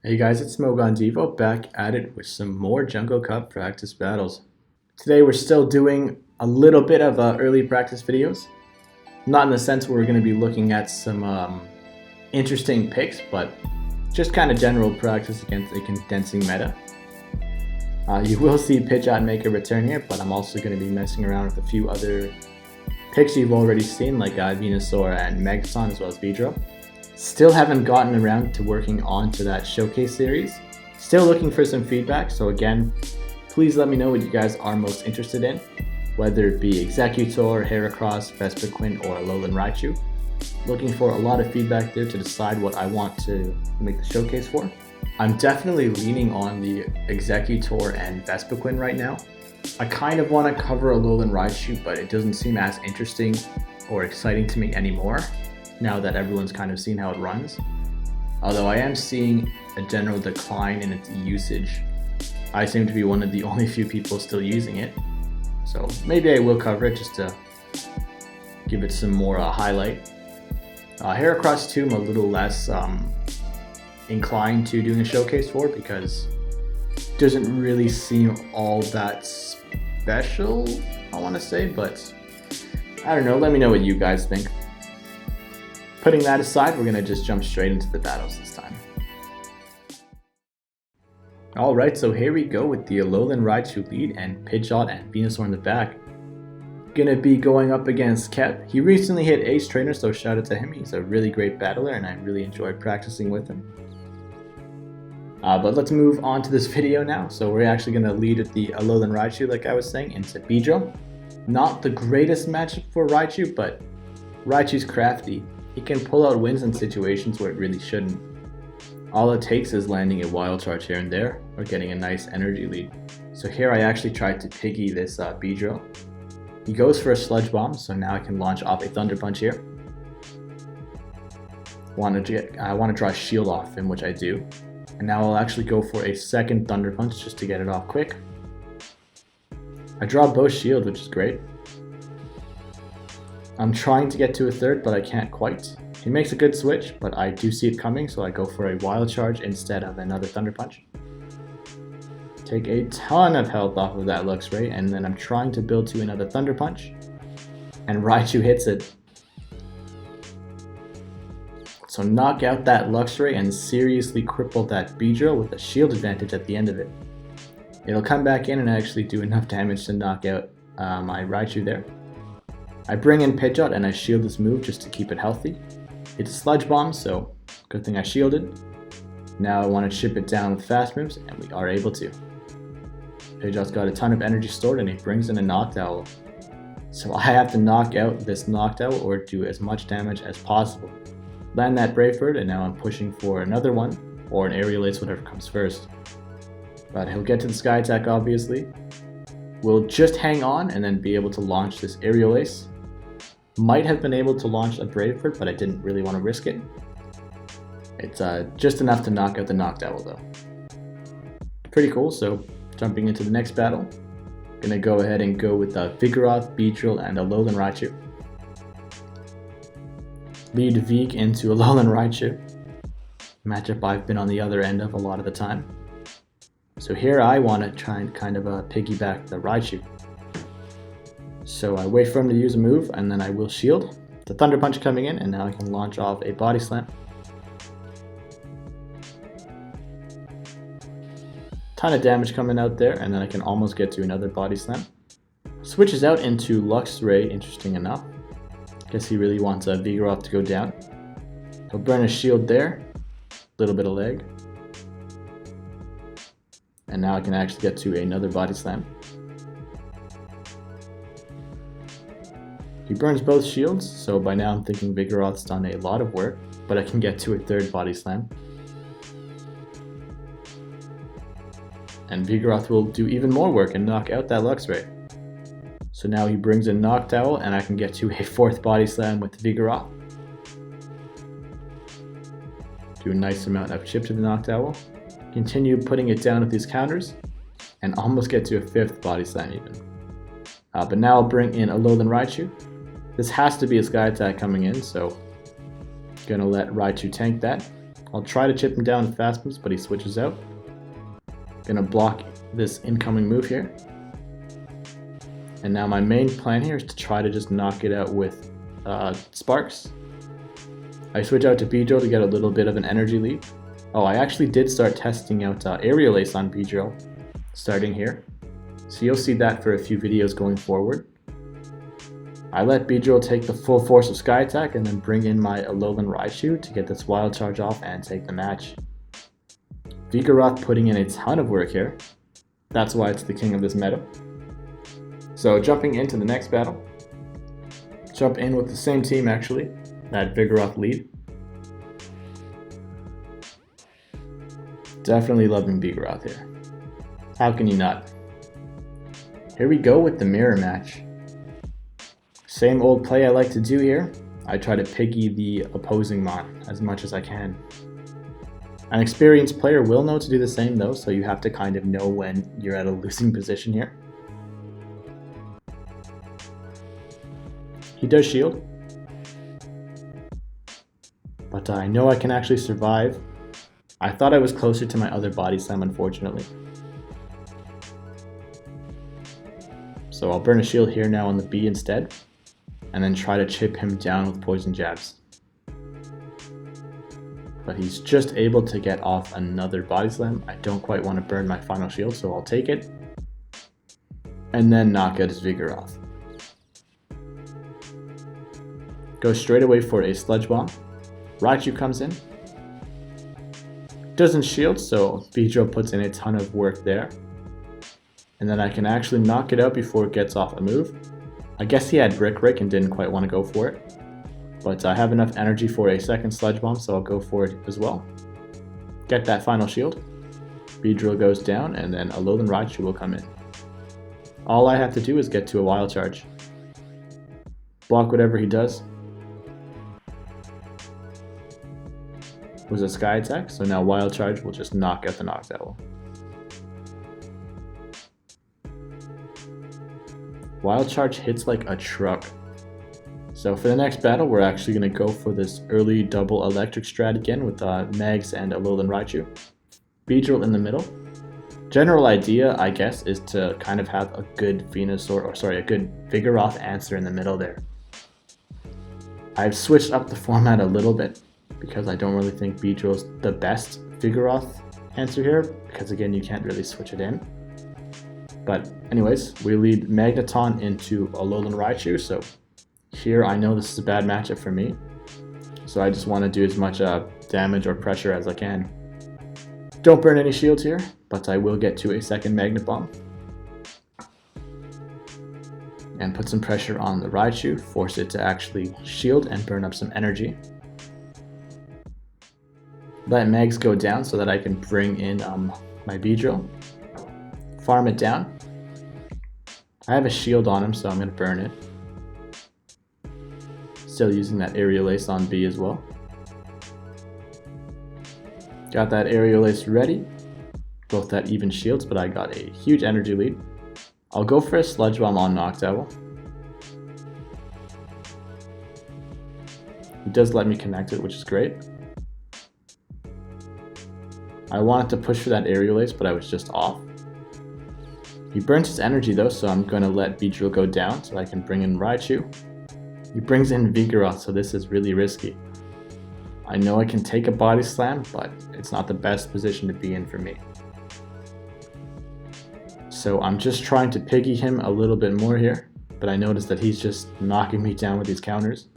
Hey guys, it's ItsSMOGONdevo back at it with some more Jungle Cup practice battles. Today we're still doing a little bit of early practice videos. Not in the sense where we're going to be looking at some interesting picks, but just kind of general practice against a condensing meta. You will see Pidgeot make a return here, but I'm also going to be messing around with a few other picks you've already seen, like Venusaur and Megason, as well as Beedrill. Still haven't gotten around to working on to that showcase series. Still looking for some feedback, so again, please let me know what you guys are most interested in, whether it be Executor, Heracross, Vespiquen, or Alolan Raichu. Looking for a lot of feedback there to decide what I want to make the showcase for. I'm definitely leaning on the Executor and Vespiquen right now. I kind of want to cover Alolan Raichu, but it doesn't seem as interesting or exciting to me anymore, now that everyone's kind of seen how it runs. Although I am seeing a general decline in its usage. I seem to be one of the only few people still using it. So maybe I will cover it just to give it some more highlight. Heracross 2 I'm a little less inclined to doing a showcase for because it doesn't really seem all that special, I want to say, but I don't know, let me know what you guys think. Putting that aside, we're going to just jump straight into the battles this time. Alright, so here we go with the Alolan Raichu lead and Pidgeot and Venusaur in the back. Gonna be going up against Kep. He recently hit Ace Trainer, so shout out to him. He's a really great battler and I really enjoy practicing with him. But let's move on to this video now. So we're actually going to lead with the Alolan Raichu, like I was saying, into Beedrill. Not the greatest matchup for Raichu, but Raichu's crafty. He can pull out wins in situations where it really shouldn't. All it takes is landing a Wild Charge here and there, or getting a nice energy lead. So here I actually tried to piggy this Beedrill. He goes for a Sludge Bomb, so now I can launch off a Thunder Punch here. I want to draw a shield off him, which I do. And now I'll actually go for a second Thunder Punch just to get it off quick. I draw both shield, which is great. I'm trying to get to a third, but I can't quite. He makes a good switch, but I do see it coming, so I go for a Wild Charge instead of another Thunder Punch. Take a ton of health off of that Luxray, and then I'm trying to build to another Thunder Punch. And Raichu hits it. So knock out that Luxray and seriously cripple that Beedrill with a shield advantage at the end of it. It'll come back in and actually do enough damage to knock out my Raichu there. I bring in Pidgeot and I shield this move just to keep it healthy. It's a Sludge Bomb, so good thing I shielded. Now I want to chip it down with fast moves, and we are able to. Pidgeot's got a ton of energy stored and he brings in a Noctowl. So I have to knock out this Noctowl or do as much damage as possible. Land that Brave Bird, and now I'm pushing for another one, or an Aerial Ace, whatever comes first. But he'll get to the Sky Attack, obviously. We'll just hang on and then be able to launch this Aerial Ace. Might have been able to launch a Brave Bird, but I didn't really want to risk it. It's just enough to knock out the Noctowl though. Pretty cool, so jumping into the next battle. Gonna go ahead and go with Vigoroth, Beedrill, and Alolan Raichu. Lead Vig into Alolan Raichu. Matchup I've been on the other end of a lot of the time. So here I want to try and kind of piggyback the Raichu. So I wait for him to use a move and then I will shield. The Thunder Punch coming in, and now I can launch off a Body Slam. Ton of damage coming out there, and then I can almost get to another Body Slam. Switches out into Luxray, interesting enough. Guess he really wants a Vigoroth to go down. He'll burn a shield there. Little bit of leg. And now I can actually get to another Body Slam. He burns both shields, so by now I'm thinking Vigoroth's done a lot of work, but I can get to a third Body Slam. And Vigoroth will do even more work and knock out that Luxray. So now he brings in Noctowl, and I can get to a fourth Body Slam with Vigoroth. Do a nice amount of chip to the Noctowl. Continue putting it down with these counters, and almost get to a fifth Body Slam even. But now I'll bring in Alolan Raichu. This has to be a Sky Attack coming in, so gonna let Raichu tank that. I'll try to chip him down with fast moves, but he switches out. Gonna block this incoming move here. And now my main plan here is to try to just knock it out with Sparks. I switch out to Beedrill to get a little bit of an energy lead. Oh, I actually did start testing out Aerial Ace on Beedrill, starting here. So you'll see that for a few videos going forward. I let Beedrill take the full force of Sky Attack and then bring in my Alolan Raichu to get this Wild Charge off and take the match. Vigoroth putting in a ton of work here. That's why it's the king of this meta. So jumping into the next battle. Jump in with the same team actually, that Vigoroth lead. Definitely loving Vigoroth here. How can you not? Here we go with the mirror match. Same old play I like to do here. I try to piggy the opposing Mon as much as I can. An experienced player will know to do the same though, so you have to kind of know when you're at a losing position here. He does shield, but I know I can actually survive. I thought I was closer to my other body slam, unfortunately. So I'll burn a shield here now on the B instead, and then try to chip him down with poison jabs. But he's just able to get off another body slam. I don't quite want to burn my final shield, so I'll take it. And then knock out his Vigoroth. Go straight away for a Sludge Bomb. Raichu comes in. Doesn't shield, so Beedrill puts in a ton of work there. And then I can actually knock it out before it gets off a move. I guess he had Brick Break and didn't quite want to go for it. But I have enough energy for a second Sludge Bomb, so I'll go for it as well. Get that final shield. Beedrill goes down, and then Alolan Raichu will come in. All I have to do is get to a Wild Charge. Block whatever he does. It was a Sky Attack, so now Wild Charge will just knock out the Noctowl. Wild Charge hits like a truck. So for the next battle, we're actually going to go for this early double electric strat again with Megs and Alolan Raichu. Beedrill in the middle. General idea, I guess, is to kind of have a good a good Vigoroth answer in the middle there. I've switched up the format a little bit because I don't really think Beedrill's the best Vigoroth answer here, because again, you can't really switch it in. But anyways, we lead Magneton into Alolan Raichu, so here I know this is a bad matchup for me. So I just want to do as much damage or pressure as I can. Don't burn any shields here, but I will get to a second Magnet Bomb. And put some pressure on the Raichu, force it to actually shield and burn up some energy. Let Megs go down so that I can bring in my Beedrill. Farm it down. I have a shield on him, so I'm going to burn it. Still using that Aerial Ace on B as well. Got that Aerial Ace ready. Both at even shields, but I got a huge energy lead. I'll go for a Sludge Bomb on Noctowl. He does let me connect it, which is great. I wanted to push for that Aerial Ace, but I was just off. He burns his energy though, so I'm going to let Beedrill go down so I can bring in Raichu. He brings in Vigoroth, so this is really risky. I know I can take a Body Slam, but it's not the best position to be in for me. So I'm just trying to piggy him a little bit more here, but I notice that he's just knocking me down with these counters.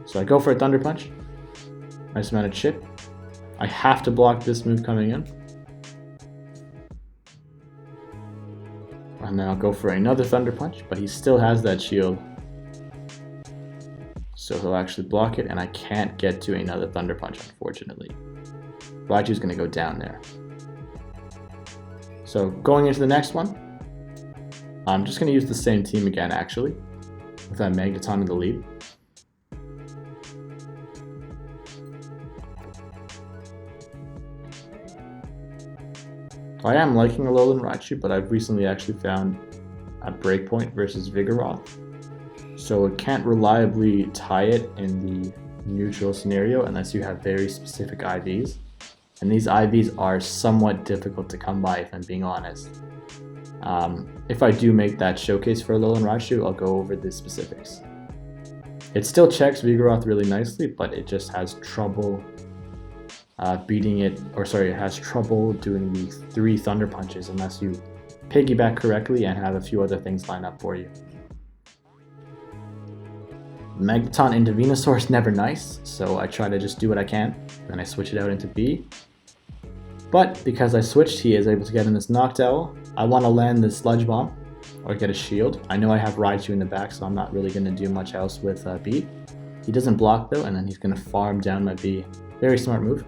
So I go for a Thunder Punch. Nice amount of chip. I have to block this move coming in. And then I'll go for another Thunder Punch, but he still has that shield. So he'll actually block it, and I can't get to another Thunder Punch, unfortunately. Raichu's going to go down there. So going into the next one, I'm just going to use the same team again, actually, with that Magneton in the lead. I am liking Alolan Raichu, but I've recently actually found a breakpoint versus Vigoroth, so it can't reliably tie it in the neutral scenario unless you have very specific IVs. And these IVs are somewhat difficult to come by, if I'm being honest. If I do make that showcase for Alolan Raichu, I'll go over the specifics. It still checks Vigoroth really nicely, but it just has trouble beating it, it has trouble doing the 3 Thunder Punches unless you piggyback correctly and have a few other things line up for you. Magneton into Venusaur is never nice, so I try to just do what I can, then I switch it out into B. But because I switched, he is able to get in this Noctowl. I want to land this Sludge Bomb or get a shield. I know I have Raichu in the back, so I'm not really going to do much else with B. He doesn't block though, and then he's going to farm down my B. Very smart move.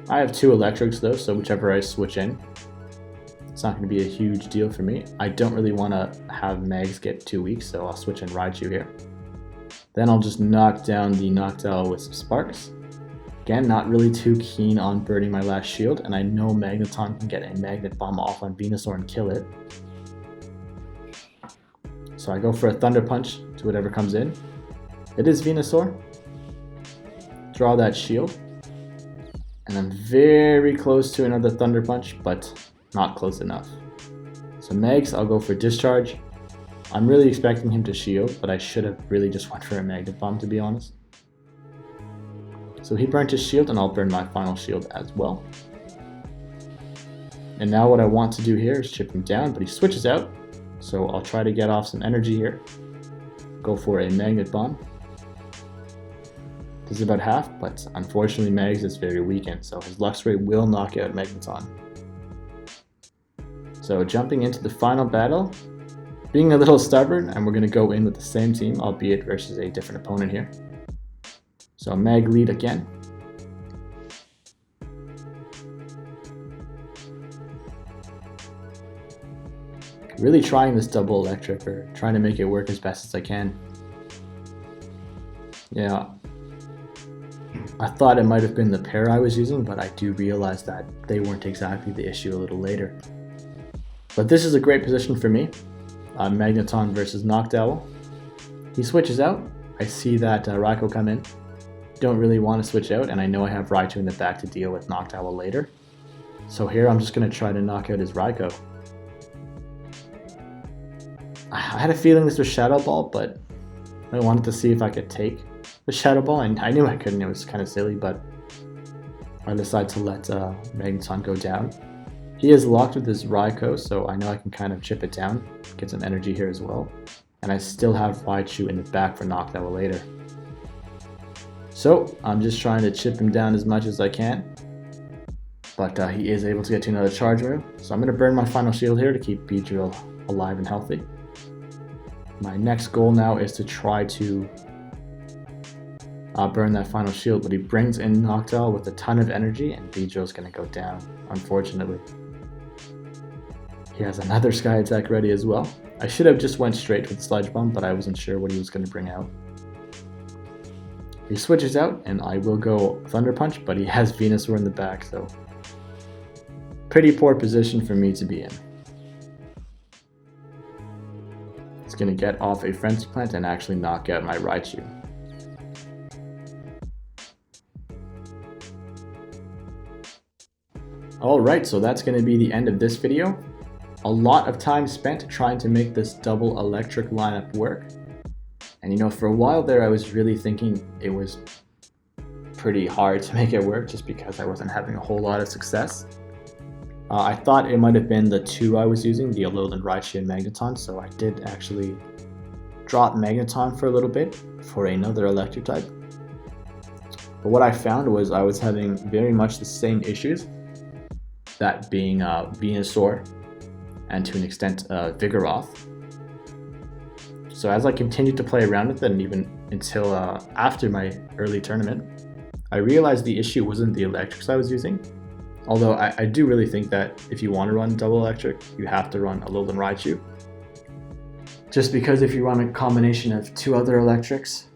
I have 2 electrics though, so whichever I switch in, it's not going to be a huge deal for me. I don't really want to have Megs get too weak, so I'll switch in Raichu here. Then I'll just knock down the Noctowl with some Sparks. Again, not really too keen on burning my last shield, and I know Magneton can get a Magnet Bomb off on Venusaur and kill it. So I go for a Thunder Punch to whatever comes in. It is Venusaur. Draw that shield. And I'm very close to another Thunder Punch, but not close enough. So Megs, I'll go for Discharge. I'm really expecting him to shield, but I should have really just went for a Magnet Bomb, to be honest. So he burnt his shield, and I'll burn my final shield as well. And now what I want to do here is chip him down, but he switches out. So I'll try to get off some energy here. Go for a Magnet Bomb. This is about half, but unfortunately Megs is very weakened, so his Luxray will knock out Magneton. So jumping into the final battle, being a little stubborn, and we're going to go in with the same team, albeit versus a different opponent here. So Mag lead again. Really trying this double electric, or trying to make it work as best as I can. Yeah, I thought it might have been the pair I was using, but I do realize that they weren't exactly the issue a little later. But this is a great position for me. Magneton versus Noctowl. He switches out. I see that Raikou come in. Don't really want to switch out, and I know I have Raichu in the back to deal with Noctowl later. So here I'm just going to try to knock out his Raikou. I had a feeling this was Shadow Ball, but I wanted to see if I could take the Shadow Ball, and I knew I couldn't. It was kind of silly, but I decided to let Magneton go down. He is locked with his Raikou, so I know I can kind of chip it down, get some energy here as well. And I still have Raichu in the back for Noctowl later. So I'm just trying to chip him down as much as I can. But he is able to get to another charge move. So I'm going to burn my final shield here to keep Beedrill alive and healthy. My next goal now is to try to burn that final shield, but he brings in Noctowl with a ton of energy, and Beedrill's going to go down, unfortunately. He has another Sky Attack ready as well. I should have just went straight for the Sludge Bomb, but I wasn't sure what he was going to bring out. He switches out, and I will go Thunder Punch, but he has Venusaur in the back, so pretty poor position for me to be in. He's going to get off a Frenzy Plant and actually knock out my Raichu. Alright, so that's going to be the end of this video. A lot of time spent trying to make this double electric lineup work. And you know, for a while there I was really thinking it was pretty hard to make it work just because I wasn't having a whole lot of success. I thought it might have been the 2 I was using, the Alolan Raichu and Magneton, so I did actually drop Magneton for a little bit for another electric type. But what I found was I was having very much the same issues, that being Venusaur and to an extent Vigoroth. So as I continued to play around with it, and even until after my early tournament, I realized the issue wasn't the electrics I was using. Although I do really think that if you want to run double electric, you have to run Alolan Raichu. Just because if you run a combination of 2 other electrics,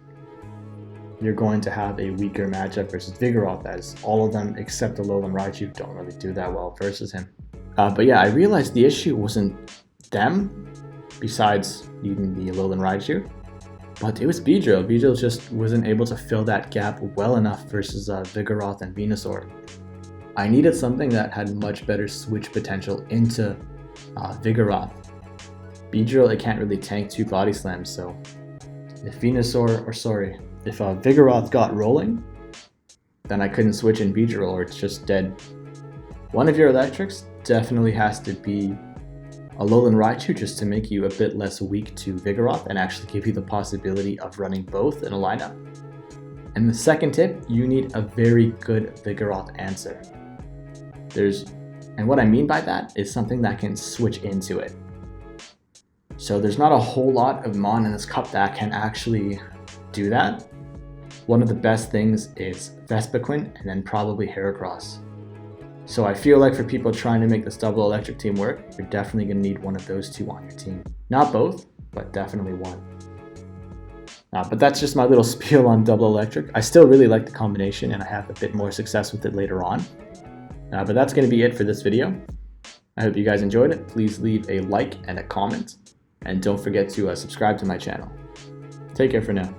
you're going to have a weaker matchup versus Vigoroth, as all of them except Alolan Raichu don't really do that well versus him. But yeah, I realized the issue wasn't them, besides even the Alolan Raichu. but it was Beedrill. Beedrill just wasn't able to fill that gap well enough versus Vigoroth and Venusaur. I needed something that had much better switch potential into Vigoroth. Beedrill, it can't really tank 2 Body Slams, so if Vigoroth got rolling, then I couldn't switch in Beedrill or it's just dead. One of your electrics definitely has to be Alolan Raichu just to make you a bit less weak to Vigoroth and actually give you the possibility of running both in a lineup. And the second tip, you need a very good Vigoroth answer. And what I mean by that is something that can switch into it. So there's not a whole lot of Mon in this cup that can actually do that. One of the best things is Vespiquen and then probably Heracross. So I feel like for people trying to make this double electric team work, you're definitely going to need one of those 2 on your team. Not both, but definitely one. But that's just my little spiel on double electric. I still really like the combination and I have a bit more success with it later on. But that's going to be it for this video. I hope you guys enjoyed it. Please leave a like and a comment. And don't forget to subscribe to my channel. Take care for now.